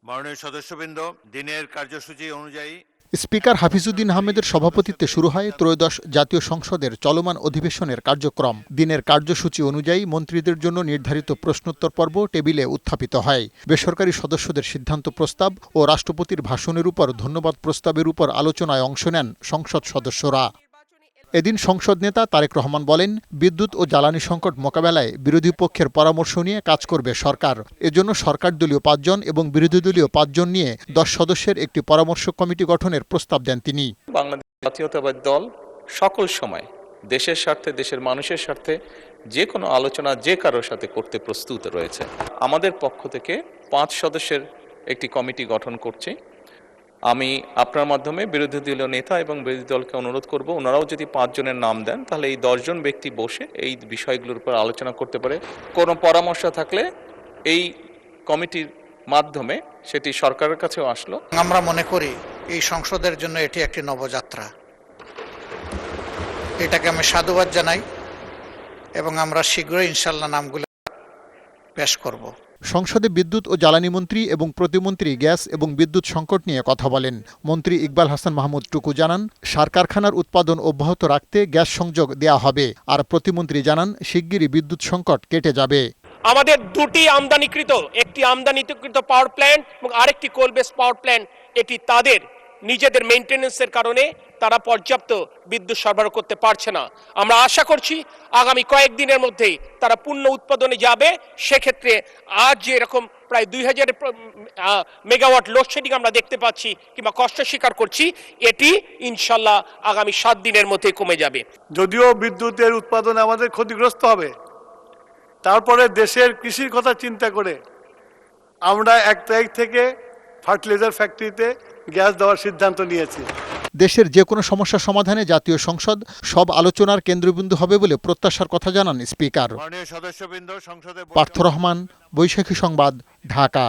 মাননীয় সদস্যবৃন্দ, দিনের কার্যসূচি অনুযায়ী স্পিকার হাফিজউদ্দিন আহমেদের সভাপতিত্বে শুরু হয় ত্রয়োদশ জাতীয় সংসদের চলমান অধিবেশনের কার্যক্রম। দিনের কার্যসূচি অনুযায়ী মন্ত্রীদের জন্য নির্ধারিত প্রশ্নোত্তর পর্ব টেবিলে উত্থাপিত হয়। বেসরকারি সদস্যদের সিদ্ধান্ত প্রস্তাব ও রাষ্ট্রপতির ভাষণের উপর ধন্যবাদ প্রস্তাবের উপর আলোচনায় অংশ নেন সংসদ সদস্যরা। এদিন সংসদ নেতা তারেক রহমান বলেন, বিদ্যুৎ ও জ্বালানি সংকট মোকাবেলায় বিরোধী পক্ষের পরামর্শ নিয়ে কাজ করবে সরকার। এজন্য সরকার দলীয় ৫ জন এবং বিরোধী দলীয় ৫ জন নিয়ে ১০ সদস্যের একটি পরামর্শ কমিটি গঠনের প্রস্তাব দেন তিনি। বাংলাদেশ জাতীয়তাবাদী দল সকল সময় দেশের স্বার্থে, দেশের মানুষের স্বার্থে যে কোনো আলোচনা যে কারোর সাথে করতে প্রস্তুত রয়েছে। আমাদের পক্ষ থেকে ৫ সদস্যের একটি কমিটি গঠন করছি। আমি আপনার মাধ্যমে বিরোধী দলীয় নেতা এবং বিরোধী দলকে অনুরোধ করব, ওনারাও যদি ৫ জনের নাম দেন তাহলে এই ১০ জন ব্যক্তি বসে এই বিষয়গুলোর উপর আলোচনা করতে পারে। কোনো পরামর্শ থাকলে এই কমিটির মাধ্যমে সেটি সরকারের কাছেও আসলো। আমরা মনে করি এই সংসদের জন্য এটি একটি নবযাত্রা। এটাকে আমি সাধুবাদ জানাই এবং আমরা শীঘ্রই ইনশাল্লাহ নামগুলো পেশ করব। সংসদে বিদ্যুৎ ও জ্বালানি মন্ত্রী এবং প্রতিমন্ত্রী গ্যাস এবং বিদ্যুৎ সংকট নিয়ে কথা বলেন। মন্ত্রী ইকবাল হাসান মাহমুদ টুকু জানান, সার কারখানার উৎপাদন অব্যাহত রাখতে গ্যাস সংযোগ দেয়া হবে। আর প্রতিমন্ত্রী জানান, শিগগিরই বিদ্যুৎ সংকট কেটে যাবে। আমাদের দুটি আমদানিকৃত, একটি আমদানিকৃত পাওয়ার প্ল্যান্ট এবং আরেকটি কোল বেস পাওয়ার প্ল্যান্ট, এটি তাদের নিজেদের মেইনটেনেন্সের কারণে তারা পর্যাপ্ত বিদ্যুৎ সরবরাহ করতে পারছে না। আমরা আশা করছি আগামী কয়েকদিনের মধ্যেই তারা পূর্ণ উৎপাদনে যাবে। সেক্ষেত্রে আজ যে এরকম প্রায় ২,০০০ মেগাওয়াট লোডশেডিং আমরা দেখতে পাচ্ছি কিংবা কষ্ট স্বীকার করছি, এটি ইনশাল্লাহ আগামী ৭ দিনের মধ্যেই কমে যাবে। যদিও বিদ্যুতের উৎপাদন আমাদের ক্ষতিগ্রস্ত হবে, তারপরে দেশের কৃষির কথা চিন্তা করে আমরা ১ তারিখ থেকে ফার্টিলাইজার ফ্যাক্টরিতে গ্যাস দেওয়ার সিদ্ধান্ত নিয়েছি। দেশের যে কোনো সমস্যা সমাধানে জাতীয় সংসদ সব আলোচনার কেন্দ্রবিন্দু হবে বলে প্রত্যাশার কথা জানান স্পিকার। মাননীয় সদস্যবৃন্দ, সংসদে পার্থ রহমান, বৈশাখী সংবাদ, ঢাকা।